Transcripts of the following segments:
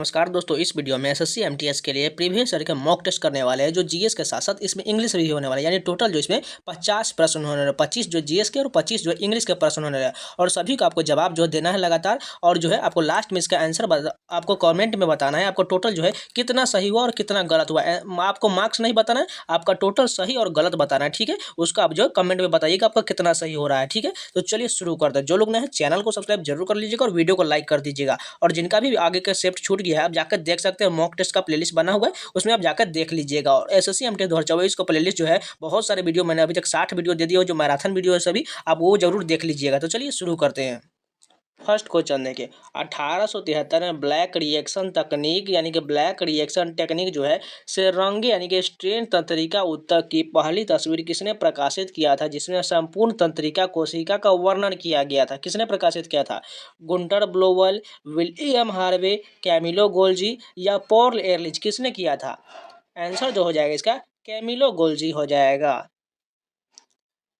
नमस्कार दोस्तों, इस वीडियो में एसएससी एमटीएस के लिए प्रीवियस ईयर के मॉक टेस्ट करने वाले हैं जो जीएस के साथ साथ इसमें इंग्लिश भी होने वाला है। यानी टोटल जो इसमें 50 प्रश्न होने वाले, 25 जो जीएस के और 25 जो इंग्लिश के प्रश्न होने वाले हैं। और सभी को आपको जवाब जो देना है लगातार, और जो है आपको लास्ट में इसका आंसर आपको कमेंट में बताना है। आपको टोटल जो है कितना सही हुआ और कितना गलत हुआ है। आपको मार्क्स नहीं बताना है, आपका टोटल सही और गलत बताना है। ठीक है, उसका आप जो कमेंट में बताइएगा आपका कितना सही हो रहा है। ठीक है, तो चलिए शुरू करते हैं। जो लोग नए हैं चैनल को सब्सक्राइब जरूर कर लीजिएगा और वीडियो को लाइक कर दीजिएगा। और जिनका भी आगे का शिफ्ट छूट गया है, आप जाकर देख सकते हैं, मॉक टेस्ट का प्लेलिस्ट बना हुआ है, उसमें आप जाकर देख लीजिएगा। और एसएससी एमटीएस 2024 का प्लेलिस्ट जो है, बहुत सारे वीडियो मैंने अभी तक 60 वीडियो दे दिए हो, जो मैराथन वीडियो है सभी, आप वो जरूर देख लीजिएगा। तो चलिए शुरू करते हैं। फर्स्ट क्वेश्चन देखिए, 1873 में ब्लैक रिएक्शन तकनीक यानी कि ब्लैक रिएक्शन टेक्निक जो है से रंगे यानी कि स्ट्रेन तंत्रिका उत्तक की पहली तस्वीर किसने प्रकाशित किया था, जिसमें संपूर्ण तंत्रिका कोशिका का वर्णन किया गया था? किसने प्रकाशित किया था? Gunter Blobel, William Harvey, Camillo Golgi या पॉल एरलिच? किसने किया था? आंसर जो हो जाएगा इसका कैमिलो गोल्जी हो जाएगा।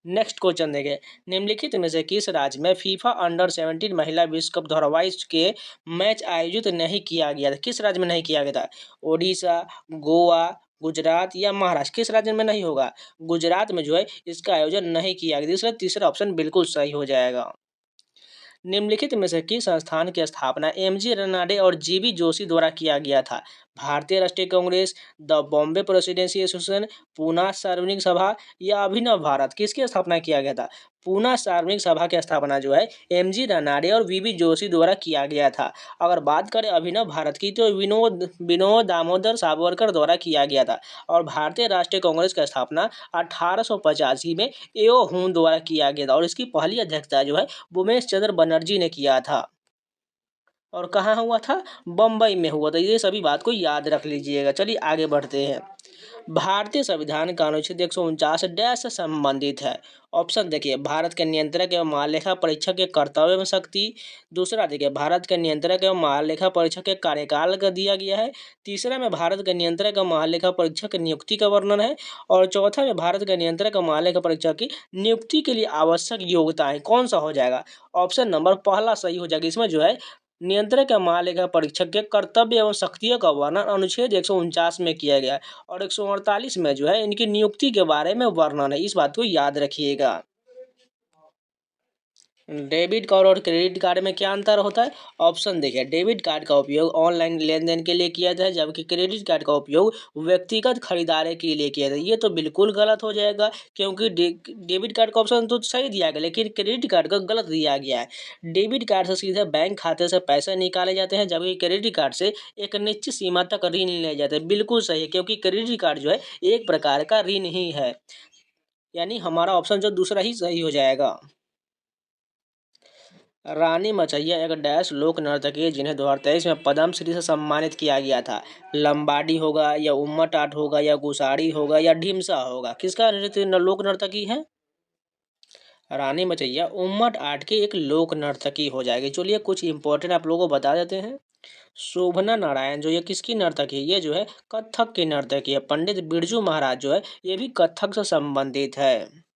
नेक्स्ट क्वेश्चन देखें, निम्नलिखित में से किस राज्य में फीफा अंडर 17 महिला विश्व कप धारावाहिक के मैच आयोजित नहीं किया गया था? किस राज्य में नहीं किया गया था? ओडिशा, गोवा, गुजरात या महाराष्ट्र? किस राज्य में नहीं होगा? गुजरात में जो है इसका आयोजन नहीं किया गया, इसलिए तीसरा ऑप्शन बिल्कुल सही हो जाएगा। निम्नलिखित में से किस संस्थान की स्थापना एमजी रनाडे और जीबी जोशी द्वारा किया गया था? भारतीय राष्ट्रीय Congress, the Bombay presidency association, Poona सार्वजनिक सभा या अभिनव भारत? किसकी स्थापना किया गया था? पूना सार्वजनिक सभा की स्थापना जो है एमजी रनाडे और वीबी जोशी द्वारा किया गया था। अगर बात करें अभिनव भारत की, तो विनोद विनोद दामोदर सावरकर द्वारा किया गया था। और भारतीय राष्ट्रीय कांग्रेस की स्थापना 1885 में एओ हुन द्वारा किया गया था, और इसकी पहली अध्यक्षता जो है उमेश चंद्र बनर्जी ने किया था। और कहाँ हुआ था? बम्बई में हुआ था। ये सभी बात को याद रख लीजिएगा। चलिए आगे बढ़ते हैं। भारतीय संविधान का अनुच्छेद 149 डैश से संबंधित है? ऑप्शन देखिए, भारत के नियंत्रक एवं महालेखा परीक्षक के कर्तव्य एवं शक्ति। दूसरा देखिए, भारत के नियंत्रक एवं महालेखा परीक्षक के कार्यकाल का दिया गया है। तीसरा में भारत के नियंत्रक एवं महालेखा परीक्षक की नियुक्ति का वर्णन है। और चौथा में भारत के नियंत्रक एवं महालेखा परीक्षक की नियुक्ति के लिए आवश्यक योग्यताएं। कौन सा हो जाएगा? ऑप्शन नंबर पहला सही हो जाएगा। इसमें जो है नियंत्रक या महालेखा परीक्षक के कर्तव्य एवं शक्तियों का वर्णन अनुच्छेद 149 में किया गया है। और 148 में जो है इनकी नियुक्ति के बारे में वर्णन है। इस बात को याद रखिएगा। डेबिट कार्ड और क्रेडिट कार्ड में क्या अंतर होता है? ऑप्शन देखिए, डेबिट कार्ड का उपयोग ऑनलाइन लेन देन के लिए किया जाता है, जबकि क्रेडिट कार्ड का उपयोग व्यक्तिगत खरीदारी के लिए किया जाता है। ये तो बिल्कुल गलत हो जाएगा, क्योंकि डेबिट कार्ड का ऑप्शन तो सही दिया गया, लेकिन क्रेडिट कार्ड का गलत दिया गया है। डेबिट कार्ड से सीधे बैंक खाते से पैसे निकाले जाते हैं, जबकि क्रेडिट कार्ड से एक निश्चित सीमा तक ऋण लिए जाते हैं। बिल्कुल सही है, क्योंकि क्रेडिट कार्ड जो है एक प्रकार का ऋण ही है। यानी हमारा ऑप्शन जो दूसरा ही सही हो जाएगा। रानी मचैया एक डैश लोक नर्तकी है जिन्हें 2023 में पद्मश्री से सम्मानित किया गया था। लंबाडी होगा या उम्मट आट होगा या गुसाड़ी होगा या ढीमसा होगा? किसका नृत्य लोक नर्तकी है? रानी मचैया उम्मट आट की एक लोक नर्तकी हो जाएगी। चलिए कुछ इंपॉर्टेंट आप लोगों को बता देते हैं। शोभना नारायण जो ये किसकी नर्तकी है? ये जो है कथक की नर्तकी है। पंडित बिरजू महाराज जो है ये भी कथक से संबंधित है।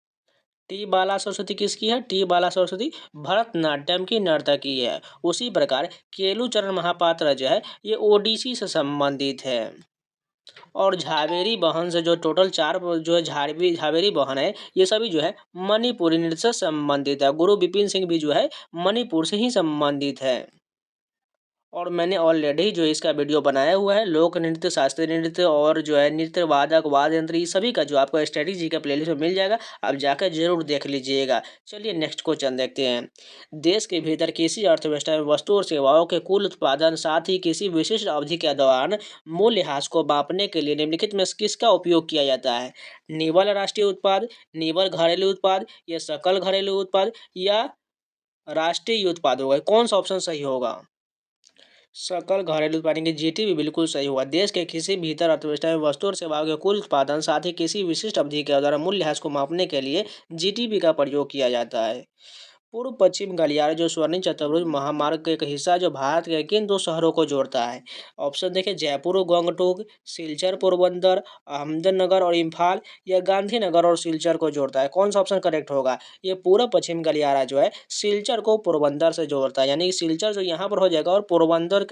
टी बाला सरस्वती किसकी है? टी बाला सरस्वती भरतनाट्यम की नर्तकी है। उसी प्रकार केलुचरण महापात्र जो है ये ओडिसी से संबंधित है। और झावेरी बहन से जो टोटल 4 जो है झावेरी बहन है, ये सभी जो है मणिपुरी नृत्य से संबंधित है। गुरु विपिन सिंह भी जो है मणिपुर से ही संबंधित है। और मैंने ऑलरेडी जो इसका वीडियो बनाया हुआ है, लोक नृत्य, शास्त्रीय नृत्य और जो है नृत्य वादक वाद्य यंत्र, ये सभी का जो आपको स्ट्रेटेजी का प्लेलिस्ट में मिल जाएगा, आप जाकर जरूर देख लीजिएगा। चलिए नेक्स्ट क्वेश्चन देखते हैं। देश के भीतर किसी अर्थव्यवस्था में वस्तु और सेवाओं के कुल उत्पादन, साथ ही किसी विशिष्ट अवधि के दौरान मूल्यह्रास को मापने के लिए निम्नलिखित में किसका उपयोग किया जाता है? निवल राष्ट्रीय उत्पाद, निवल घरेलू उत्पाद या सकल घरेलू उत्पाद या राष्ट्रीय उत्पाद होगा? कौन सा ऑप्शन सही होगा? सकल घरेलू उत्पाद की जीडीपी बिल्कुल सही हुआ। देश के किसी भीतर अर्थव्यवस्था में वस्तु और सेवाओं के कुल उत्पादन, साथ ही किसी विशिष्ट अवधि के दौरान मूल्यह्रास को मापने के लिए जीडीपी का प्रयोग किया जाता है। पूर्व पश्चिम गलियारा जो स्वर्णिम चतुर्भुज महामार्ग का एक हिस्सा है, जो भारत के किन दो शहरों को जोड़ता है? ऑप्शन देखिए, जयपुर और गंगटोक, सिलचर पोरबंदर, अहमदनगर और इम्फाल या गांधीनगर और सिलचर को जोड़ता है? कौन सा ऑप्शन करेक्ट होगा? ये पूर्व पश्चिम गलियारा जो है सिलचर को पोरबंदर से जोड़ता है, यानी सिलचर जो यहाँ पर हो जाएगा और पोरबंदर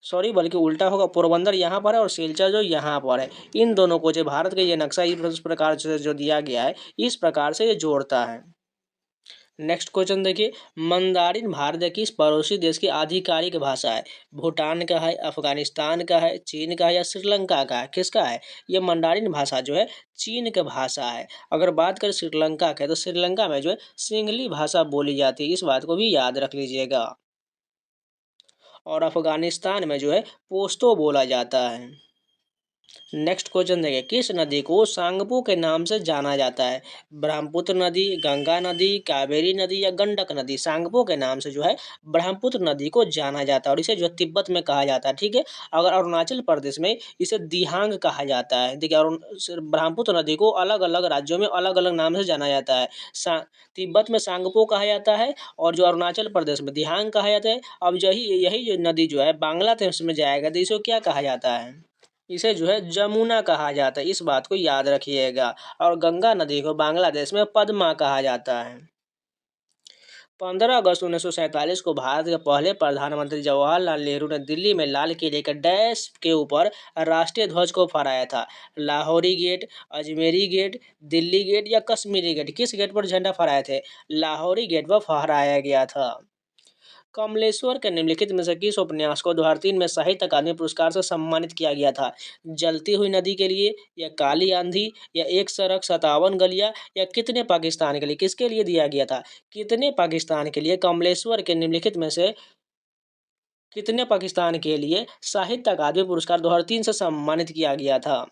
सॉरी बल्कि उल्टा होगा, पोरबंदर यहाँ पर है और सिलचर जो यहाँ पर है। इन दोनों को जो भारत का ये नक्शा इस प्रकार से जो दिया गया है, इस प्रकार से ये जोड़ता है। नेक्स्ट क्वेश्चन देखिए, मंदारिन भारत के किस पड़ोसी देश की आधिकारिक भाषा है? भूटान का है, अफगानिस्तान का है, चीन का है या श्रीलंका का है? किसका है? ये मंडारिन भाषा जो है चीन का भाषा है। अगर बात करें श्रीलंका का, तो श्रीलंका में जो है सिंगली भाषा बोली जाती है, इस बात को भी याद रख लीजिएगा। और अफगानिस्तान में जो है पोस्तो बोला जाता है। नेक्स्ट क्वेश्चन देखिए, किस नदी को सांगपो के नाम से जाना जाता है? ब्रह्मपुत्र नदी, गंगा नदी, कावेरी नदी या गंडक नदी? सांगपो के नाम से जो है ब्रह्मपुत्र नदी को जाना जाता है और इसे जो तिब्बत में कहा जाता है, ठीक है। अगर अरुणाचल प्रदेश में इसे दिहांग कहा जाता है। देखिए, ब्रह्मपुत्र नदी को अलग अलग राज्यों में अलग अलग नाम से जाना जाता है। तिब्बत में सांगपो कहा जाता है और जो अरुणाचल प्रदेश में दिहांग कहा जाता है। अब यही जो नदी जो है बांग्लादेश में जाएगा तो इसे क्या कहा जाता है? इसे जो है जमुना कहा जाता है, इस बात को याद रखिएगा। और गंगा नदी को बांग्लादेश में पद्मा कहा जाता है। 15 अगस्त 1947 को भारत के पहले प्रधानमंत्री जवाहरलाल नेहरू ने दिल्ली में लाल किले के डैश के ऊपर राष्ट्रीय ध्वज को फहराया था। Lahori gate, Ajmeri gate, Delhi gate या कश्मीरी गेट? किस गेट पर झंडा फहराए थे? लाहौरी गेट पर फहराया गया था। कमलेश्वर के निम्नलिखित में से किस उपन्यास को 2003 में साहित्य अकादमी पुरस्कार से सम्मानित किया गया था? जलती हुई नदी के लिए, या काली आंधी, या एक सड़क 57 गलियां, या कितने पाकिस्तान के लिए? किसके लिए दिया गया था? कितने पाकिस्तान के लिए कमलेश्वर के निम्नलिखित में से कितने पाकिस्तान के लिए साहित्य अकादमी पुरस्कार 2003 से सम्मानित किया गया था?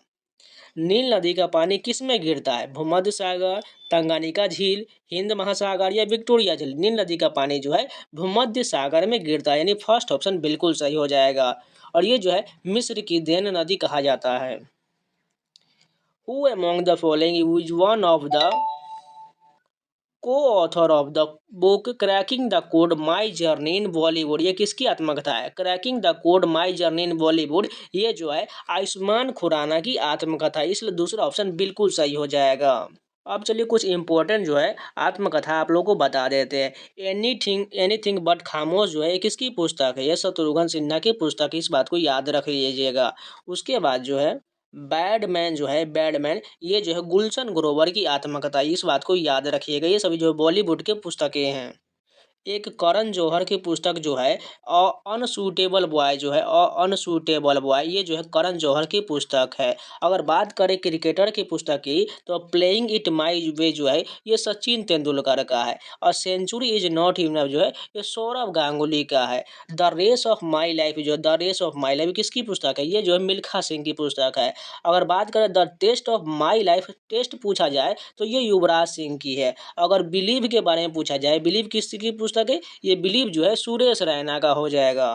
नील नदी का पानी किस में गिरता है? भूमध्य सागर, तंगानिका झील, हिंद महासागर या विक्टोरिया झील? नील नदी का पानी जो है भूमध्य सागर में गिरता है, यानी फर्स्ट ऑप्शन बिल्कुल सही हो जाएगा। और ये जो है मिस्र की देन नदी कहा जाता है। Who among the following is one of the co-author of the book cracking the code my journey in Bollywood? ये किसकी आत्मकथा है? Cracking the code my journey in Bollywood, ये जो है आयुष्मान खुराना की आत्मकथा है, इसलिए दूसरा ऑप्शन बिल्कुल सही हो जाएगा। अब चलिए कुछ इंपॉर्टेंट जो है आत्मकथा आप लोगों को बता देते हैं। एनीथिंग बट खामोश जो है ये किसकी पुस्तक है? ये शत्रुघ्न सिन्हा की पुस्तक है, इस बात को याद रख लीजिएगा। उसके बाद जो है बैडमैन जो है, बैडमैन ये जो है गुलशन ग्रोवर की आत्मकथा, इस बात को याद रखिएगा। ये सभी जो बॉलीवुड के पुस्तकें हैं। एक करण जौहर की पुस्तक जो है अनसूटेबल बॉय जो है अनसूटेबल बॉय, ये जो है करण जौहर की पुस्तक है। अगर बात करें क्रिकेटर की पुस्तक की, तो प्लेइंग इट माई वे जो है ये सचिन तेंदुलकर का है। और सेंचुरी इज नॉट इनफ जो है ये सौरव गांगुली का है। The race of my life जो the race of my life किसकी पुस्तक है? ये जो है मिल्खा सिंह की पुस्तक है। अगर बात करें the test of my life, test पूछा जाए तो ये युवराज सिंह की है। अगर बिलीव के बारे में पूछा जाए, बिलीव किसकी पुस्तक है? ये बिलीव जो है सुरेश रैना का हो जाएगा।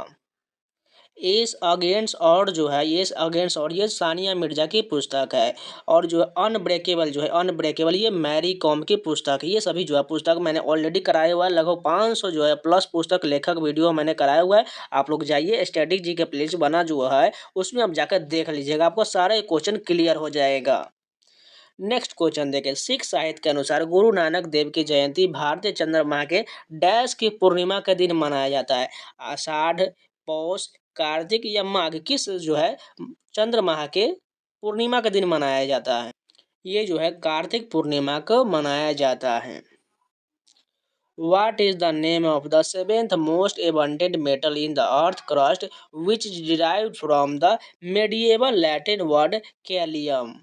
एस अगेंस्ट और जो है ये अगेंस्ट और ये सानिया मिर्जा की पुस्तक है। और जो है अनब्रेकेबल जो है अनब्रेकेबल ये मैरी कॉम की पुस्तक है। ये सभी जो है पुस्तक मैंने ऑलरेडी कराया हुआ है, लगभग 500 जो है प्लस पुस्तक लेखक वीडियो मैंने कराया हुआ है। आप लोग जाइए स्टैटिक जी के प्लेलिस्ट बना जो है उसमें आप जाकर देख लीजिएगा, आपको सारे क्वेश्चन क्लियर हो जाएगा। नेक्स्ट क्वेश्चन देखें, सिख साहित्य के अनुसार गुरु नानक देव की जयंती भारतीय चंद्रमा के डैश की पूर्णिमा के दिन मनाया जाता है? आषाढ़, पौष, कार्तिक या माघ? किस जो है चंद्रमा के पूर्णिमा के दिन मनाया जाता है? ये जो है कार्तिक पूर्णिमा को मनाया जाता है। What is the name of the seventh most abundant metal in the earth crust, which is derived from the medieval Latin word calcium?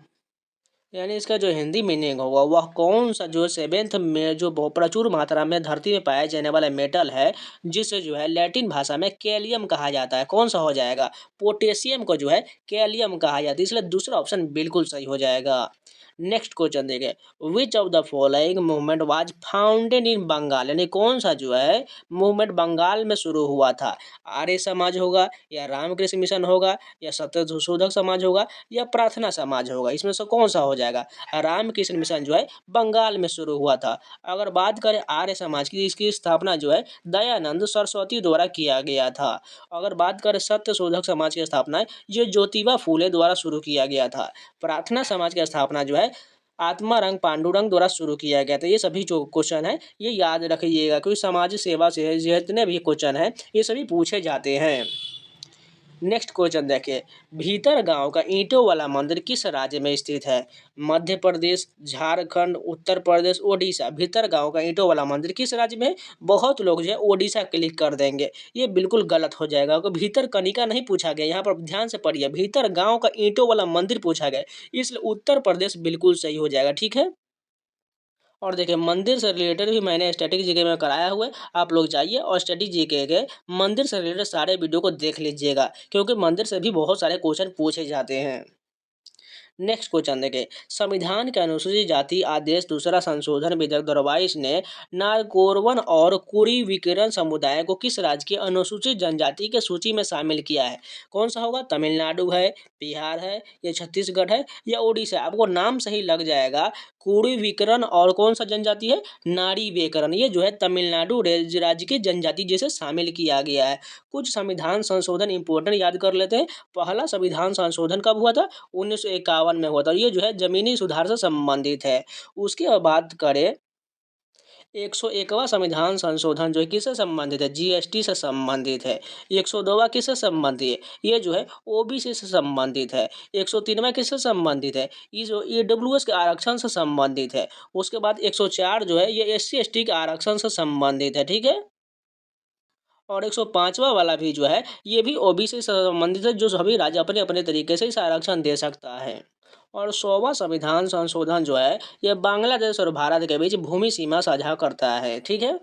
यानी इसका जो हिंदी मीनिंग होगा वह कौन सा जो सेवेंथ में जो प्रचुर मात्रा में धरती में पाया जाने वाला मेटल है, जिसे जो है लैटिन भाषा में कैलियम कहा जाता है? कौन सा हो जाएगा? पोटेशियम को जो है कैलियम कहा जाता है, इसलिए दूसरा ऑप्शन बिल्कुल सही हो जाएगा। नेक्स्ट क्वेश्चन देखें, which of the following movement was founded in Bengal? यानी कौन सा जो है मूवमेंट बंगाल में शुरू हुआ था? आर्य समाज होगा, या रामकृष्ण मिशन होगा, या सत्यशोधक समाज होगा, या प्रार्थना समाज होगा? इसमें से कौन सा हो जाएगा? रामकृष्ण मिशन जो है बंगाल में शुरू हुआ था। अगर बात करें आर्य समाज की, इसकी स्थापना जो है दयानंद सरस्वती द्वारा किया गया था। अगर बात करें सत्यशोधक समाज की स्थापना ये ज्योतिबा फूले द्वारा शुरू किया गया था। प्रार्थना समाज की स्थापना जो है आत्मारंग पांडुरंग द्वारा शुरू किया गया था। ये सभी जो क्वेश्चन है ये याद रखिएगा, क्योंकि समाज सेवा से जितने भी क्वेश्चन है ये सभी पूछे जाते हैं। नेक्स्ट क्वेश्चन देखिए, भीतर गांव का ईंटों वाला मंदिर किस राज्य में स्थित है? मध्य प्रदेश, झारखंड, उत्तर प्रदेश, ओडिशा। भीतर गांव का ईंटों वाला मंदिर किस राज्य में है? बहुत लोग जो है ओडिशा क्लिक कर देंगे, ये बिल्कुल गलत हो जाएगा क्योंकि भीतर कनिका नहीं पूछा गया, यहाँ पर ध्यान से पढ़िए, भीतर गाँव का ईंटों वाला मंदिर पूछा गया, इसलिए उत्तर प्रदेश बिल्कुल सही हो जाएगा। ठीक है, और देखिए मंदिर से रिलेटेड भी मैंने स्टैटिक जीके में कराया हुआ है, आप लोग जाइए और स्टैटिक जीके के मंदिर से रिलेटेड सारे वीडियो को देख लीजिएगा, क्योंकि मंदिर से भी बहुत सारे क्वेश्चन पूछे जाते हैं। नेक्स्ट क्वेश्चन देखें, संविधान के अनुसूचित जाति आदेश दूसरा संशोधन विधेयक 2022 ने नागौरवन और कुरी विकिरण समुदाय को किस राज्य की अनुसूचित जनजाति के सूची में शामिल किया है? कौन सा होगा? तमिलनाडु है, बिहार है, या छत्तीसगढ़ है, या उड़ीसा? आपको नाम सही लग जाएगा। कुरी विकिरण और कौन सा जनजाति है? नारी व्याकरण, ये जो है तमिलनाडु राज्य की जनजाति जैसे शामिल किया गया है। कुछ संविधान संशोधन इंपॉर्टेंट याद कर लेते हैं। पहला संविधान संशोधन कब हुआ था? 1951 में हुआ था, ये जो है जमीनी सुधार से संबंधित है। उसके बाद बात करें, 101वां संविधान संशोधन जो है किससे संबंधित है? जीएसटी से संबंधित है। 102वां किससे संबंधित है? ये जो है ओबीसी से संबंधित है। 103वां किससे संबंधित है? ये जो ईडब्ल्यूएस के आरक्षण से संबंधित है। उसके बाद 104 जो है ये एससी एसटी के आरक्षण से संबंधित है। ठीक है, और 105वां वाला भी जो है ये भी ओबीसी से संबंधित है, जो सभी राज्य अपने अपने तरीके से इस आरक्षण दे सकता है। और 100वां संविधान संशोधन जो है ये बांग्लादेश और भारत के बीच भूमि सीमा साझा करता है। ठीक है,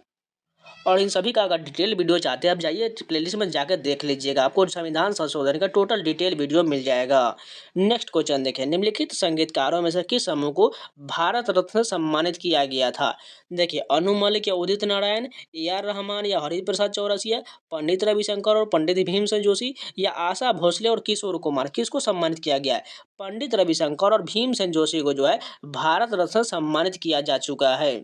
और इन सभी का अगर डिटेल वीडियो चाहते हैं आप जाइए प्लेलिस्ट में जाकर देख लीजिएगा, आपको संविधान संशोधन का टोटल डिटेल वीडियो मिल जाएगा। नेक्स्ट क्वेश्चन देखें, निम्नलिखित संगीतकारों में से किस समूह को भारत रत्न से सम्मानित किया गया था? देखिए, अनु मलिक या उदित नारायण, AR रहमान या हरिप्रसाद चौरसिया, पंडित रविशंकर और पंडित भीमसेन जोशी, या आशा भोसले और किशोर कुमार, किसको सम्मानित किया गया है? पंडित रविशंकर और भीमसेन जोशी को जो है भारत रत्न से सम्मानित किया जा चुका है।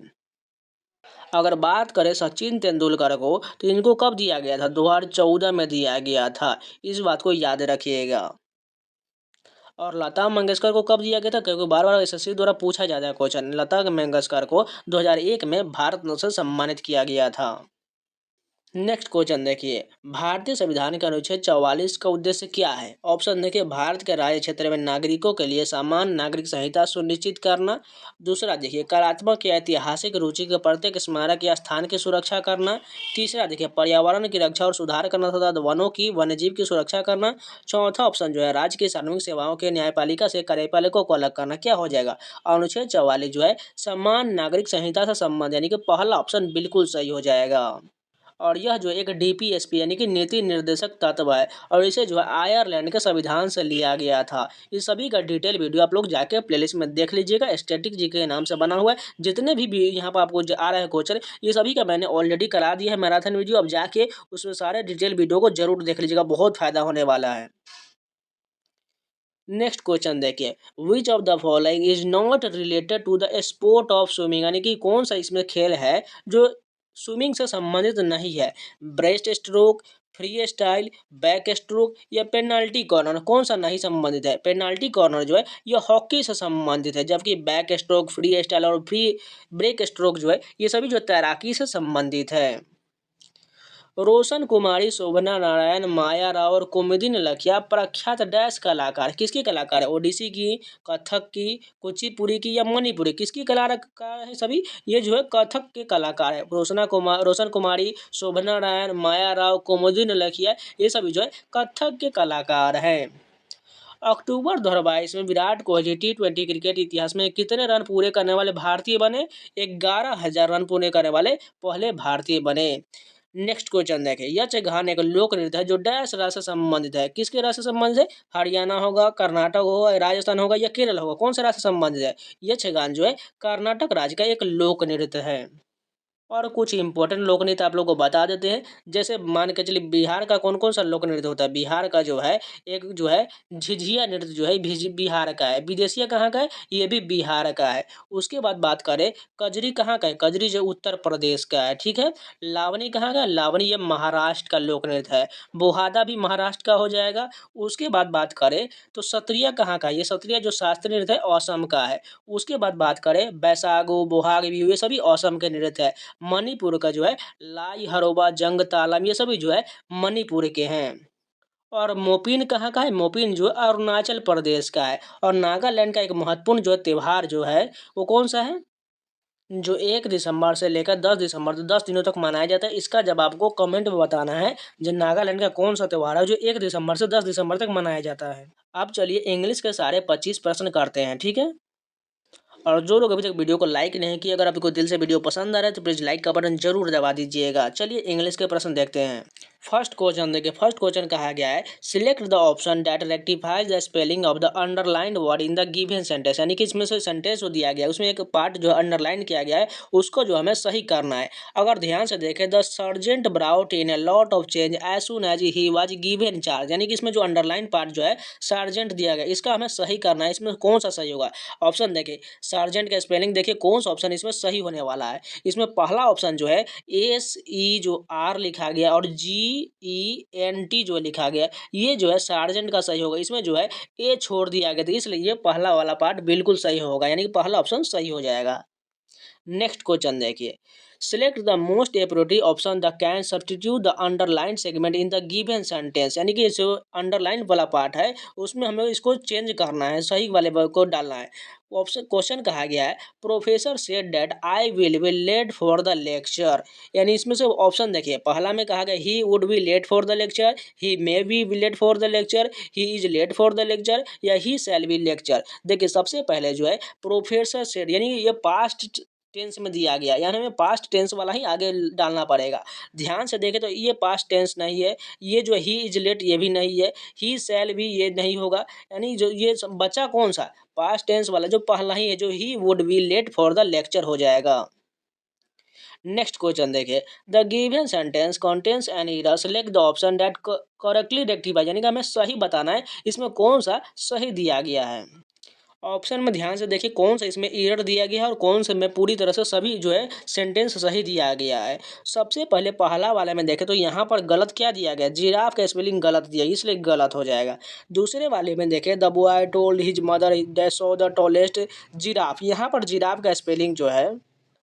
अगर बात करें सचिन तेंदुलकर को, तो इनको कब दिया गया था? 2014 में दिया गया था, इस बात को याद रखिएगा। और लता मंगेशकर को कब दिया गया था? क्योंकि बार बार एसएससी द्वारा पूछा जाता है क्वेश्चन। लता मंगेशकर को 2001 में भारत रत्न से सम्मानित किया गया था। नेक्स्ट क्वेश्चन देखिए, भारतीय संविधान के अनुच्छेद 44 का उद्देश्य क्या है? ऑप्शन देखिए, भारत के राज्य क्षेत्र में नागरिकों के लिए समान नागरिक संहिता सुनिश्चित करना। दूसरा देखिए, कलात्मक या ऐतिहासिक रुचि के प्रत्येक स्मारक या स्थान की सुरक्षा करना। तीसरा देखिए, पर्यावरण की रक्षा और सुधार करना तथा वनों की वन्यजीव की सुरक्षा करना। चौथा ऑप्शन जो है, राज्य की सार्वजनिक सेवाओं के न्यायपालिका से कार्यपालिकों को अलग करना। क्या हो जाएगा? अनुच्छेद 44 जो है समान नागरिक संहिता से संबंध, यानी कि पहला ऑप्शन बिल्कुल सही हो जाएगा। और यह जो एक डीपीएसपी यानी कि नीति निर्देशक तत्व है, और इसे जो है आयरलैंड के संविधान से लिया गया था। इस सभी का डिटेल वीडियो आप लोग जाके प्लेलिस्ट में देख लीजिएगा, स्टैटिक जीके के नाम से बना हुआ है। जितने भी यहाँ पर आपको आ रहे हैं क्वेश्चन, ये सभी का मैंने ऑलरेडी करा दिया है मैराथन वीडियो। अब जाके उसमें सारे डिटेल वीडियो को जरूर देख लीजिएगा, बहुत फायदा होने वाला है। नेक्स्ट क्वेश्चन देखिए, which of the following is not related to the sport of swimming, यानी कि कौन सा इसमें खेल है जो स्विमिंग से संबंधित नहीं है? Breast stroke, free style, back stroke, या पेनाल्टी कॉर्नर, कौन सा नहीं संबंधित है? पेनाल्टी कॉर्नर जो है ये हॉकी से संबंधित है, जबकि बैक स्ट्रोक, फ्री स्टाइल और फ्री ब्रेक स्ट्रोक जो है ये सभी जो तैराकी से संबंधित है। रोशन कुमारी, शोभना नारायण, माया राव और कुमुदिन लखिया प्रख्यात डैश कलाकार, किसकी कलाकार है? ओडिसी की, कथक की, कुचिपुड़ी की, या मणिपुरी, किसकी कलाकार है सभी? ये जो है कथक के कलाकार है। रोशन कुमारी, शोभना नारायण, माया राव, कुमुदिन लखिया, ये सभी जो है कथक के कलाकार हैं। अक्टूबर 2022 में विराट कोहली T20 क्रिकेट इतिहास में कितने रन पूरे करने वाले भारतीय बने? 11,000 रन पूरे करने वाले पहले भारतीय बने। नेक्स्ट क्वेश्चन देखें, यक्षगान एक लोक नृत्य है जो डैश राज्य से संबंधित है। किसके राज्य से संबंधित है? हरियाणा होगा, कर्नाटक होगा, राजस्थान होगा, या केरल होगा? कौन से राज्य से संबंधित है? यक्षगान जो है कर्नाटक राज्य का एक लोक नृत्य है। और कुछ इंपॉर्टेंट लोक नृत्य आप लोग को बता देते हैं। जैसे मान के चलिए, बिहार का कौन कौन सा लोक नृत्य होता है? बिहार का जो है एक जो है झिझिया नृत्य जो है बिहार का है। विदेशिया कहाँ का है? ये भी बिहार का है। उसके बाद बात करें, कजरी कहाँ का है? कजरी जो उत्तर प्रदेश का है। ठीक है, लावनी कहाँ का है? लावनी ये महाराष्ट्र का लोक नृत्य है। बोहादा भी महाराष्ट्र का हो जाएगा। उसके बाद बात करें तो सत्रिया कहाँ का है? ये सत्रिया जो शास्त्रीय नृत्य है असम का है। उसके बाद बात करें, बैसागु, बोहाग बिहू, ये सभी असम के नृत्य है। मणिपुर का जो है लाई हरोबा, जंग तालम, ये सभी जो है मणिपुर के हैं। और मोपिन कहाँ का है? मोपिन जो है अरुणाचल प्रदेश का है। और नागालैंड का एक महत्वपूर्ण जो त्यौहार जो है वो कौन सा है? जो 1 दिसंबर से लेकर 10 दिसंबर तक 10 दिनों तक मनाया जाता है। इसका जब आपको कमेंट में बताना है जो नागालैंड का कौन सा त्यौहार है जो 1 दिसंबर से 10 दिसंबर तक मनाया जाता है। अब चलिए इंग्लिश के सारे 25 प्रश्न करते हैं, ठीक है। और जो लोग अभी तक वीडियो को लाइक नहीं किए, अगर आपको दिल से वीडियो पसंद आ रहा है तो प्लीज़ लाइक का बटन जरूर दबा दीजिएगा। चलिए इंग्लिश के प्रश्न देखते हैं। फर्स्ट क्वेश्चन देखिए, फर्स्ट क्वेश्चन कहा गया है select the option that rectifies the spelling of the underlined word in the given sentence. यानी कि इसमें से सेंटेंस जो दिया गया है उसमें एक पार्ट जो अंडरलाइन किया गया है उसको जो हमें सही करना है। अगर ध्यान से देखें, the sergeant brought in a lot of change as soon as he was given charge. यानी कि इसमें जो अंडरलाइन पार्ट जो है सर्जेंट दिया गया, इसका हमें सही करना है। इसमें कौन सा सही होगा? ऑप्शन देखिए, सार्जेंट का स्पेलिंग देखिए कौन सा ऑप्शन इसमें सही होने वाला है। इसमें पहला ऑप्शन जो है SE जो R लिखा गया और GENT जो लिखा गया, ये जो है सार्जेंट का सही होगा। इसमें जो है ए छोड़ दिया गया, तो इसलिए ये पहला वाला पार्ट बिल्कुल सही होगा, यानी कि पहला ऑप्शन सही हो जाएगा। नेक्स्ट क्वेश्चन देखिए, select the most appropriate option the can substitute the underline segment in the given sentence. यानी कि जो अंडरलाइन वाला पार्ट है उसमें हमें इसको चेंज करना है, सही वाले को डालना है। ऑप्शन क्वेश्चन कहा गया है professor said that I will be late for the lecture. यानी इसमें से ऑप्शन देखिए, पहला में कहा गया he would be late for the lecture, he may be late for the lecture, he is late for the lecture, या he shall be lecture. देखिए सबसे पहले जो है प्रोफेसर सेड, यानी ये पास्ट टेंस में दिया गया, यानी हमें पास्ट टेंस वाला ही आगे डालना पड़ेगा। ध्यान से देखें तो ये पास्ट टेंस नहीं है, ये जो ही इज लेट ये भी नहीं है, ही शैल भी ये नहीं होगा। यानी जो ये बचा कौन सा? पास्ट टेंस वाला जो पहला ही है, जो he would be late for the lecture हो जाएगा। नेक्स्ट क्वेश्चन देखिए, the given sentence contains an error, select the option that correctly rectify. यानी कि हमें सही बताना है इसमें कौन सा सही दिया गया है। ऑप्शन में ध्यान से देखिए कौन सा इसमें एरर दिया गया है और कौन से में पूरी तरह से सभी जो है सेंटेंस सही दिया गया है। सबसे पहले पहला वाला में देखें तो यहाँ पर गलत क्या दिया गया? जिराफ का स्पेलिंग गलत दिया, इसलिए गलत हो जाएगा। दूसरे वाले में देखें, the boy told his mother that saw the tallest giraffe, यहाँ पर जिराफ का स्पेलिंग जो है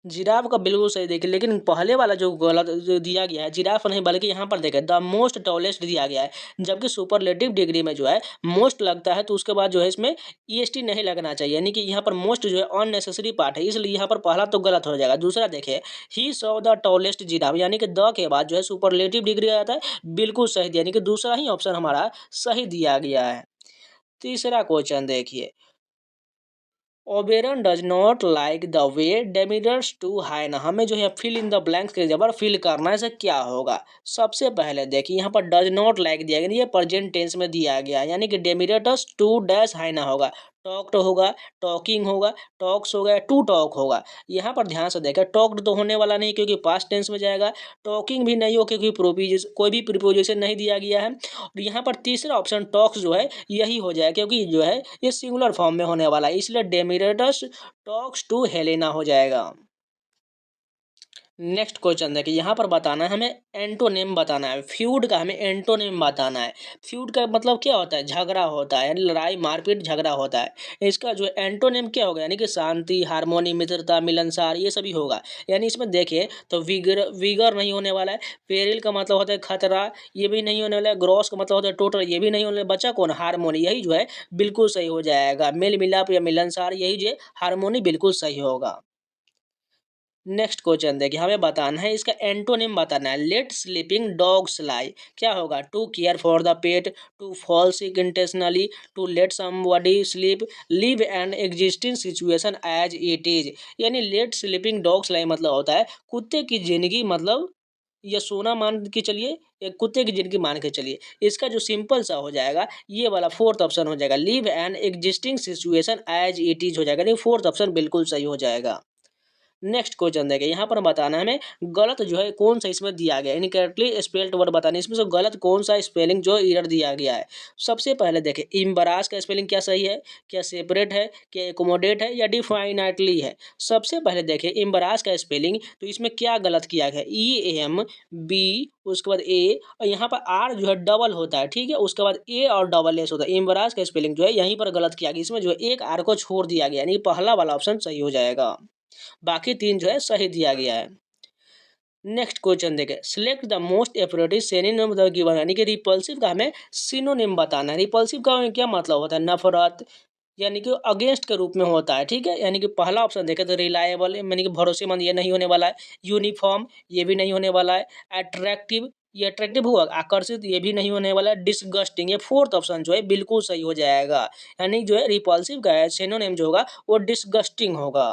जिराफ का बिल्कुल सही देखिए, लेकिन पहले वाला जो गलत जो दिया गया है जिराफ नहीं बल्कि यहाँ पर देखें द मोस्ट टॉलेस्ट दिया गया है, जबकि सुपरलेटिव डिग्री में जो है मोस्ट लगता है तो उसके बाद जो है इसमें EST नहीं लगना चाहिए। यानी कि यहाँ पर मोस्ट जो है अननेसेसरी पार्ट है, इसलिए यहाँ पर पहला तो गलत हो जाएगा। दूसरा देखें, he saw the tallest giraffe, यानी कि द के बाद जो है सुपरलेटिव डिग्री आ जाता है, बिल्कुल सही दिया, यानी कि दूसरा ही ऑप्शन हमारा सही दिया गया है। तीसरा क्वेश्चन देखिए, Oberon does not like the way Demetrius to Helena. हमें जो है फिल इन द ब्लैंक्स के जबर फिल करना है, इसे क्या होगा? सबसे पहले देखिए यहाँ पर डज नॉट लाइक दिया गया, ये प्रेजेंट टेंस में दिया गया, यानी कि डेमिडर्स टू डैश हाइना होगा, टॉक्ड होगा, टॉकिंग होगा, टॉक्स होगा, टू टॉक होगा। यहाँ पर ध्यान से देखा, टॉक्ड तो होने वाला नहीं क्योंकि पास्ट टेंस में जाएगा, टॉकिंग भी नहीं हो क्योंकि प्रोपोजिशन कोई भी प्रीपोजिशन नहीं दिया गया है, और यहाँ पर तीसरा ऑप्शन टॉक्स जो है यही हो जाए क्योंकि जो है ये सिंगुलर फॉर्म में होने वाला है, इसलिए डेमिरेटस टॉक्स टू हेलेना हो जाएगा। नेक्स्ट क्वेश्चन देखिए, यहाँ पर बताना है हमें एंटोनिम बताना है, फ्यूड का हमें एंटोनिम बताना है। फ्यूड का मतलब क्या होता है? झगड़ा होता है, यानी लड़ाई मारपीट झगड़ा होता है। इसका जो एंटोनिम क्या होगा? यानी कि शांति, हार्मोनी, मित्रता, मिलनसार, ये सभी होगा। यानी इसमें देखिए तो विगर नहीं होने वाला है, पेरिल का मतलब होता है खतरा, ये भी नहीं होने वाला है, ग्रॉस का मतलब होता है टोटल, ये भी नहीं होने वाला। बचा कौन? हार्मोनी, यही जो है बिल्कुल सही हो जाएगा। मेल मिलाप या मिलनसार, यही जो है हार्मोनी बिल्कुल सही होगा। नेक्स्ट क्वेश्चन देखिए, हमें बताना है इसका एंटोनिम बताना है। लेट स्लीपिंग डॉग्स लाई, क्या होगा? To care for the pet, to fall sick intentionally, to let somebody sleep, leave an existing situation as it is. यानी लेट स्लीपिंग डॉग्स लाई मतलब होता है कुत्ते की जिंदगी, मतलब या सोना मान के चलिए या कुत्ते की जिंदगी मान के चलिए। इसका जो सिंपल सा हो जाएगा ये वाला फोर्थ ऑप्शन हो जाएगा, leave an existing situation as it is हो जाएगा, नहीं फोर्थ ऑप्शन बिल्कुल सही हो जाएगा। नेक्स्ट क्वेश्चन देखिए, यहाँ पर बताना है हमें गलत जो है कौन सा इसमें दिया गया है, इनकरेक्टली स्पेल्ड वर्ड बताना है, इसमें से गलत कौन सा स्पेलिंग जो एरर दिया गया है। सबसे पहले देखें, इम्बरास का स्पेलिंग क्या सही है, क्या सेपरेट है, क्या एकोमोडेट है, या डिफाइनाइटली है। सबसे पहले देखें इम्बरास का स्पेलिंग, तो इसमें क्या गलत किया गया है? EMB उसके बाद ए, और यहाँ पर आर जो है डबल होता है, ठीक है, उसके बाद ए और डबल एस होता है। इम्बरास का स्पेलिंग जो है यहीं पर गलत किया गया, इसमें जो है एक आर को छोड़ दिया गया, यानी पहला वाला ऑप्शन सही हो जाएगा। बाकी तीन जो है सही दिया गया है। नेक्स्ट क्वेश्चन देखें, select the most appropriate synonym the given, यानी कि रिपल्सिव का हमें सिनोनिम बताना है। रिपल्सिव का क्या मतलब होता है? नफरत, यानी कि अगेंस्ट के रूप में होता है, ठीक है। यानी कि पहला ऑप्शन देखें तो रिलायबल, यानी कि भरोसेमंद, ये नहीं होने वाला है। यूनिफॉर्म, ये भी नहीं होने वाला है। अट्रैक्टिव, ये अट्रैक्टिव होगा। आकर्षित, ये भी नहीं होने वाला है। डिसगस्टिंग, ये फोर्थ ऑप्शन जो है बिल्कुल सही हो जाएगा। यानी जो है रिपल्सिव का सिनोनिम जो होगा वो डिसगस्टिंग होगा।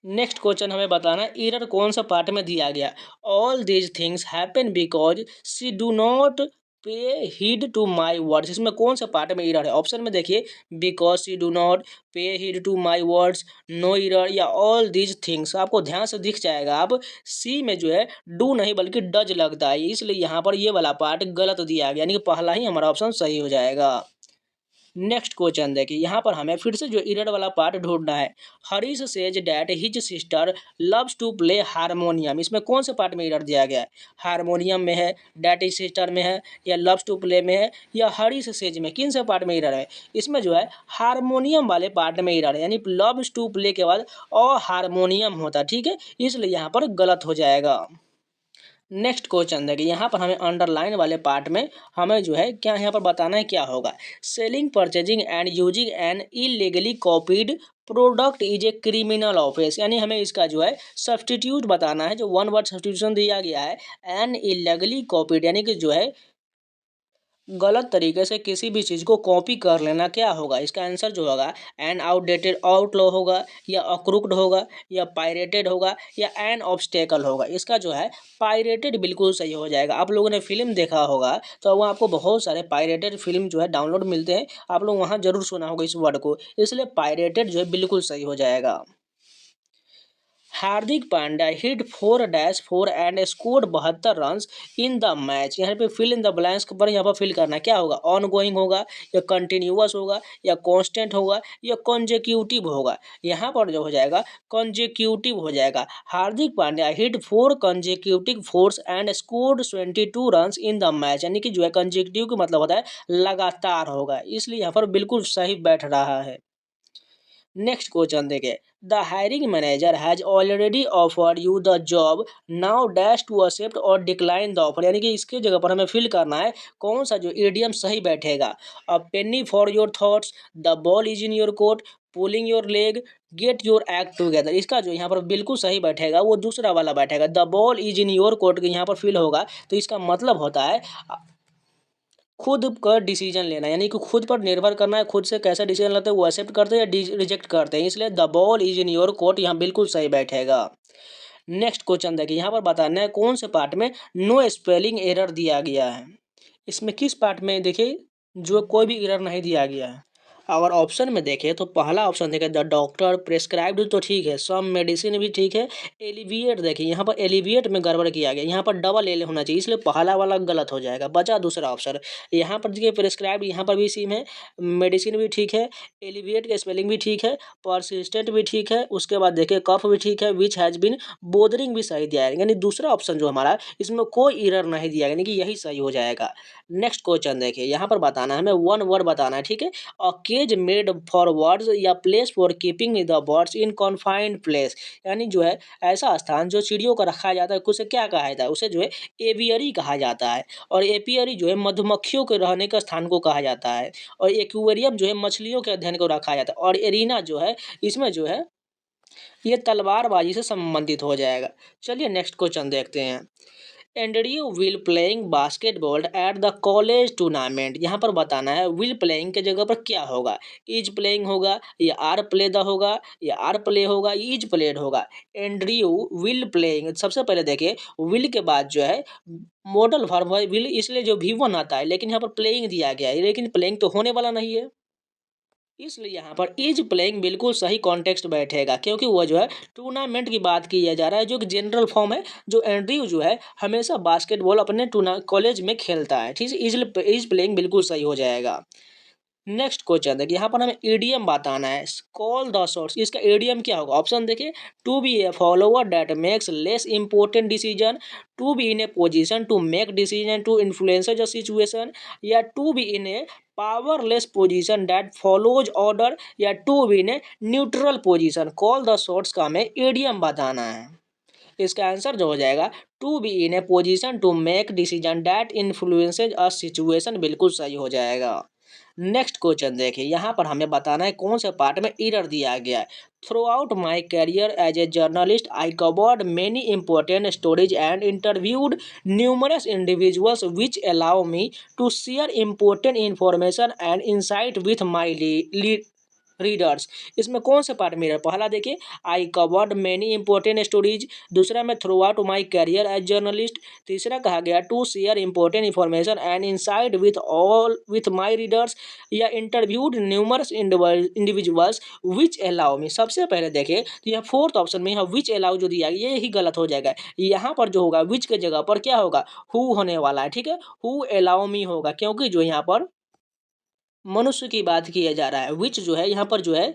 नेक्स्ट क्वेश्चन हमें बताना है एरर कौन सा पार्ट में दिया गया। All these things happen because she do not pay heed to my words, इसमें कौन सा पार्ट में एरर है? ऑप्शन में देखिए, because she do not pay heed to my words, no error, या ऑल दीज थिंग्स। आपको ध्यान से दिख जाएगा। अब सी में जो है डू नहीं बल्कि डज लगता है, इसलिए यहाँ पर ये वाला पार्ट गलत दिया गया, यानी कि पहला ही हमारा ऑप्शन सही हो जाएगा। नेक्स्ट क्वेश्चन देखिए, यहाँ पर हमें फिर से जो इरर वाला पार्ट ढूंढना है। Harish says that his sister loves to play harmonium, इसमें कौन से पार्ट में इरर दिया गया है? हारमोनियम में है, डैट हिज सिस्टर में है, या लव्स टू प्ले में है, या हरीश सेज में? किन से पार्ट में इरर है? इसमें जो है हारमोनियम वाले पार्ट में इरर है, यानी लव्स टू प्ले के बाद और हारमोनियम होता है, ठीक है, इसलिए यहाँ पर गलत हो जाएगा। नेक्स्ट क्वेश्चन देखिए, यहाँ पर हमें अंडरलाइन वाले पार्ट में हमें जो है क्या यहाँ पर बताना है, क्या होगा। Selling, purchasing and using an illegally copied product is a criminal offence, यानी हमें इसका जो है सब्स्टिट्यूट बताना है। जो वन वर्ड सब्स्टिट्यूशन दिया गया है, एन इलीगली कॉपीड, यानी कि जो है गलत तरीके से किसी भी चीज़ को कॉपी कर लेना, क्या होगा? इसका आंसर जो होगा एन आउटडेटेड, आउटलॉ होगा, या अक्रूक्ड होगा, या पायरेटेड होगा, या एन ऑब्स्टेकल होगा। इसका जो है पायरेटेड बिल्कुल सही हो जाएगा। आप लोगों ने फिल्म देखा होगा तो वहाँ आपको बहुत सारे पायरेटेड फिल्म जो है डाउनलोड मिलते हैं, आप लोग वहाँ जरूर सुना होगा इस वर्ड को, इसलिए पायरेटेड जो है बिल्कुल सही हो जाएगा। Hardik Pandya hit 4-4 and scored 72 runs in the match. यहाँ पे फिल इन द ब्लैंक्स पर यहाँ पर फिल करना है, क्या होगा? ऑन गोइंग होगा, या कंटिन्यूअस होगा, या कांस्टेंट होगा, या कंजेक्यूटिव होगा? यहाँ पर जो हो जाएगा कंजेक्यूटिव हो जाएगा। Hardik Pandya hit 4 consecutive fours and scored 22 runs in the match, यानी कि जो है कंजेक्यूटिव का मतलब होता है लगातार होगा, इसलिए यहाँ पर बिल्कुल सही बैठ रहा है। नेक्स्ट क्वेश्चन देखें, the hiring manager has already offered you the job, now dash to accept और डिक्लाइन द ऑफर, यानी कि इसके जगह पर हमें फिल करना है कौन सा जो ईडियम सही बैठेगा। A penny for your thoughts, the ball is in your court, pulling your leg, get your act together. इसका जो यहाँ पर बिल्कुल सही बैठेगा वो दूसरा वाला बैठेगा। The ball is in your court यहाँ पर फिल होगा, तो इसका मतलब होता है खुद का डिसीजन लेना, यानी कि खुद पर निर्भर करना है, खुद से कैसा डिसीजन लेते हैं, वो एक्सेप्ट करते हैं या रिजेक्ट करते हैं, इसलिए the ball is in your court यहाँ बिल्कुल सही बैठेगा। नेक्स्ट क्वेश्चन देखिए, यहाँ पर बताना है कौन से पार्ट में नो स्पेलिंग एरर दिया गया है। इसमें किस पार्ट में देखिए जो कोई भी एरर नहीं दिया गया है। अगर ऑप्शन में देखें तो पहला ऑप्शन देखें द डॉक्टर प्रेस्क्राइब्ड, तो ठीक है, सम मेडिसिन भी ठीक है। एलिविएट देखिए, यहाँ पर एलिविएट में गड़बड़ किया गया, यहाँ पर डबल एल होना चाहिए, इसलिए पहला वाला गलत हो जाएगा, बचा दूसरा ऑप्शन। यहाँ पर देखिए प्रेस्क्राइब्ड, यहाँ पर भी सेम है, मेडिसिन भी ठीक है, एलिविएट का स्पेलिंग भी ठीक है, परसिस्टेंट भी ठीक है, उसके बाद देखिए कफ भी ठीक है, विच हैज़ बीन बोदरिंग भी सही दिया है, यानी दूसरा ऑप्शन जो हमारा इसमें कोई एरर नहीं दिया, यानी कि यही सही हो जाएगा। नेक्स्ट क्वेश्चन देखिए, यहाँ पर बताना है हमें वन वर्ड बताना है, ठीक है। A cage made for birds या place for keeping the birds in confined place, यानी जो है ऐसा स्थान जो चिड़ियों का रखा जाता है, उसे क्या कहा जाता है? उसे जो है एवियरी कहा जाता है। और एपियरी जो है मधुमक्खियों के रहने का स्थान को कहा जाता है। और एक्वेरियम जो है मछलियों के अध्ययन को रखा जाता है। और एरिना जो है इसमें जो है ये तलवारबाजी से संबंधित हो जाएगा। चलिए नेक्स्ट क्वेश्चन देखते हैं। Andrew will playing basketball at the college tournament, यहाँ पर बताना है विल प्लेइंग के जगह पर क्या होगा? इज प्लेइंग होगा, या आर प्ले द होगा, या आर प्ले होगा, इज प्लेड होगा। एंड्रयू विल प्लेइंग, सबसे पहले देखिए विल के बाद जो है मॉडल वर्ब है विल, इसलिए जो V1 आता है, लेकिन यहाँ पर प्लेइंग दिया गया है, लेकिन प्लेइंग तो होने वाला नहीं है, इसलिए यहाँ पर इज प्लेइंग बिल्कुल सही कॉन्टेक्स्ट बैठेगा, क्योंकि वो जो है टूर्नामेंट की बात किया जा रहा है, जो कि जनरल फॉर्म है। जो एंड्रयू जो है हमेशा बास्केटबॉल अपने कॉलेज में खेलता है, ठीक है, इज प्लेइंग बिल्कुल सही हो जाएगा। नेक्स्ट क्वेश्चन देखिए, यहाँ पर हमें ईडीएम बताना है। कॉल द शॉट्स, इसका ईडीएम क्या होगा? ऑप्शन देखिए, to be a follower that makes less important decision, to be in a position to make decision to influence the situation, या to be in a powerless position that follows order, या to be in a neutral position. Call the shots का हमें idiom बताना है। इसका answer जो हो जाएगा to be in a position to make decision that influences a situation, बिल्कुल सही हो जाएगा। नेक्स्ट क्वेश्चन देखिए, यहाँ पर हमें बताना है कौन से पार्ट में एरर दिया गया है। Throughout my career as a journalist I covered many important stories and interviewed numerous individuals which allow me to share important information and insight with my readers. इसमें कौन सा पार्ट मेरा, पहला देखिए I covered many important stories, दूसरा में throughout my career as journalist, तीसरा कहा गया to share important information and insight with my readers, या interviewed numerous individuals which allow मी। सबसे पहले देखें तो यह फोर्थ ऑप्शन में यहाँ विच अलाउ जो दिया गया ये ही गलत हो जाएगा। यहाँ पर जो होगा विच के जगह पर क्या होगा, हु होने वाला है, ठीक है, हु अलाउ मी होगा, क्योंकि जो यहाँ पर मनुष्य की बात किया जा रहा है। विच जो है यहाँ पर जो है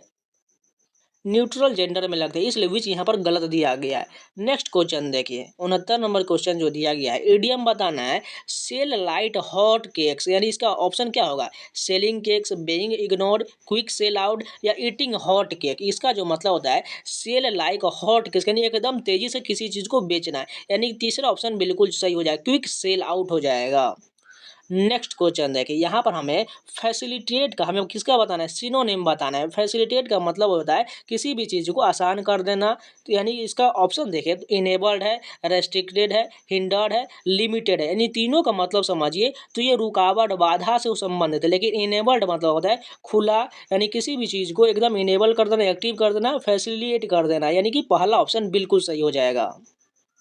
न्यूट्रल जेंडर में लगता है, इसलिए विच यहाँ पर गलत दिया गया है। नेक्स्ट क्वेश्चन देखिए 69 नंबर क्वेश्चन जो दिया गया है, इडियम बताना है सेल लाइट हॉट केक्स, यानी इसका ऑप्शन क्या होगा, selling cakes, being ignored, quick sell out, या ईटिंग हॉट केक। इसका जो मतलब होता है सेल लाइक हॉट केक्स, यानी एकदम तेजी से किसी चीज को बेचना है, यानी तीसरा ऑप्शन बिल्कुल सही हो जाएगा, क्विक सेल आउट हो जाएगा। नेक्स्ट क्वेश्चन देखिए, यहाँ पर हमें फैसिलिटेट का, हमें किसका बताना है, सिनोनिम बताना है। फैसिलिटेट का मतलब होता है किसी भी चीज़ को आसान कर देना, तो यानी इसका ऑप्शन देखिए तो इनेबल्ड है, रेस्ट्रिक्टेड है, हिंडर्ड है, लिमिटेड है, यानी तीनों का मतलब समझिए तो ये रुकावट बाधा से संबंधित है। लेकिन इनेबल्ड मतलब होता है खुला, यानी किसी भी चीज़ को एकदम इनेबल कर देना, एक्टिव कर देना, फैसिलिटेट कर देना, यानी कि पहला ऑप्शन बिल्कुल सही हो जाएगा।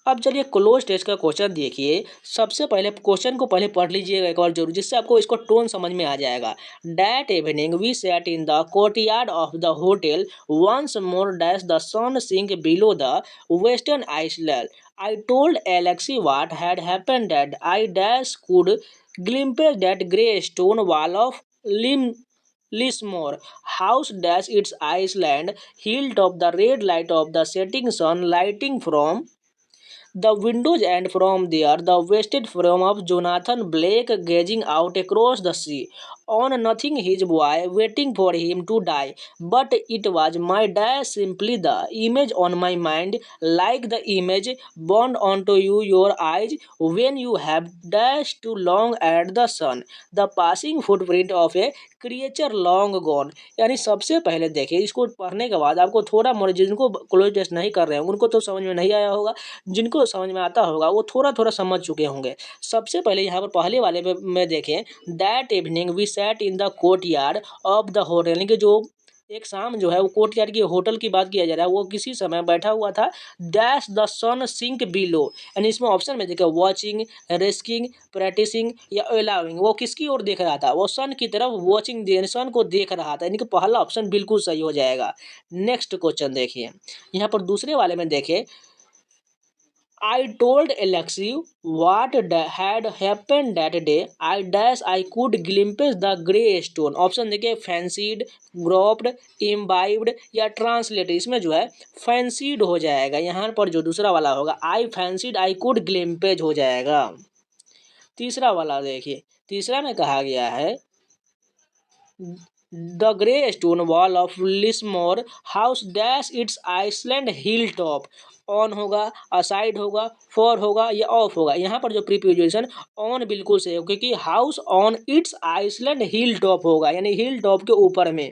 अब चलिए क्लोज टेस्ट का क्वेश्चन देखिए। सबसे पहले क्वेश्चन को पहले पढ़ लीजिएगा एक बार जरूर, जिससे आपको इसको टोन समझ में आ जाएगा। That evening we sat in the courtyard of the hotel once more dash the sun sink below the western island. I told Alexei what had happened that I dash could glimpse that grey stone wall of लिम Lismore house dash its Iceland hilltop the red light of the setting sun lighting from the windows, and from there the wasted form of Jonathan Blake gazing out across the sea. On nothing his boy waiting for him to die, but it was my dash simply the image on my mind, like the image burned onto your eyes when you have dashed too long at the sun, the passing footprint of a creature long gone. यानी सबसे पहले देखिए इसको पढ़ने के बाद आपको थोड़ा मोड़ा, जिनको क्लोज टेस्ट नहीं कर रहे हैं उनको तो समझ में नहीं आया होगा, जिनको समझ में आता होगा वो थोड़ा थोड़ा समझ चुके होंगे। सबसे पहले यहाँ पर पहले वाले में देखें, that evening we sat in the courtyard of the hotel, यानी कि जो एक शाम जो है वो कोर्ट यार्ड की होटल की बात किया जा रहा है, वो किसी समय बैठा हुआ था। Dash the sun sink below, यानी इसमें ऑप्शन में देखिए वॉचिंग, रिस्किंग, प्रैक्टिसिंग, या अलाउिंग, वो किसकी ओर देख रहा था, वो सन की तरफ वॉचिंग, सन को देख रहा था, यानी कि पहला ऑप्शन बिल्कुल सही हो जाएगा। नेक्स्ट क्वेश्चन देखिए, यहाँ पर दूसरे वाले में देखें, I told Alexei what had happened that day. I could glimpse the grey stone. Option देखिए फैंसीड, ग्रोप्ड, इम्बाइब्ड, या ट्रांसलेट। इसमें जो है फैंसीड हो जाएगा, यहाँ पर जो दूसरा वाला होगा आई फैंसीड आई कुड ग्लिम्पेज हो जाएगा। तीसरा वाला देखिए, तीसरा में कहा गया है the grey stone wall of Lismore house dash it's island hill top. On होगा, असाइड होगा, फॉर होगा, या ऑफ होगा। यहाँ पर जो प्रीपोजिशन ऑन बिल्कुल सही होगा, क्योंकि house on its island hill top होगा, यानी हिल टॉप के ऊपर में।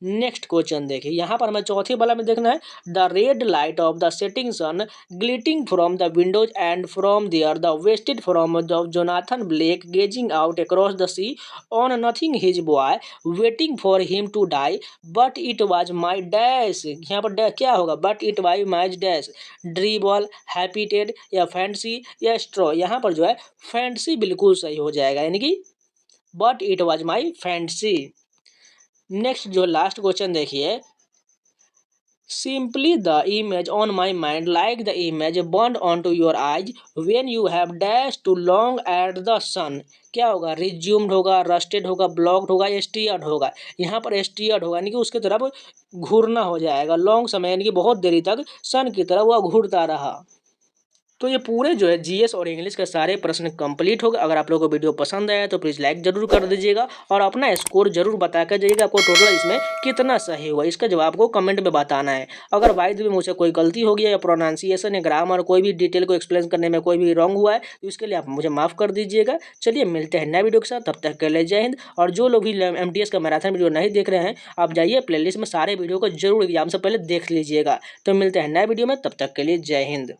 नेक्स्ट क्वेश्चन देखिए, यहाँ पर हमें चौथे वाला में देखना है the red light of the setting sun glinting from the windows and from there the wasted from the Jonathan Blake gazing out across the sea. On nothing his boy waiting for him to die, but it was my dash. यहाँ पर क्या होगा, but it was my dash, ड्रीबॉल, हैप्पीटेड, या fancy, या straw. यहाँ पर जो है फैंसी बिल्कुल सही हो जाएगा, यानी कि but it was my fancy. Next जो लास्ट क्वेश्चन देखिए, simply the image on my mind like the image burn on to your eyes when you have dash too long at the sun. क्या होगा, resumed होगा, rusted होगा, blocked होगा, steered होगा। यहाँ पर स्टीयर्ड होगा, यानी कि उसकी तरफ घूरना हो जाएगा, लॉन्ग समय यानी कि बहुत देरी तक सन की तरफ वह घूरता रहा। तो ये पूरे जो है जीएस और इंग्लिश के सारे प्रश्न कंप्लीट हो गए। अगर आप लोगों को वीडियो पसंद आया तो प्लीज़ लाइक जरूर कर दीजिएगा और अपना स्कोर जरूर बता कर जाइएगा आपको टोटल इसमें कितना सही हुआ। इसका जवाब को कमेंट में बताना है। अगर बाय द वे मुझसे कोई गलती हो गई है या प्रोनाउंसिएशन या ग्रामर कोई भी डिटेल को एक्सप्लेन करने में कोई भी रॉन्ग हुआ है तो इसके लिए आप मुझे माफ़ कर दीजिएगा। चलिए मिलते हैं नए वीडियो के साथ, तब तक के लिए जय हिंद। और जो लोग भी एमटीएस का मैराथन वीडियो नहीं देख रहे हैं आप जाइए प्लेलिस्ट में सारे वीडियो को जरूर एग्जाम से पहले देख लीजिएगा। तो मिलते हैं नए वीडियो में, तब तक के लिए जय हिंद।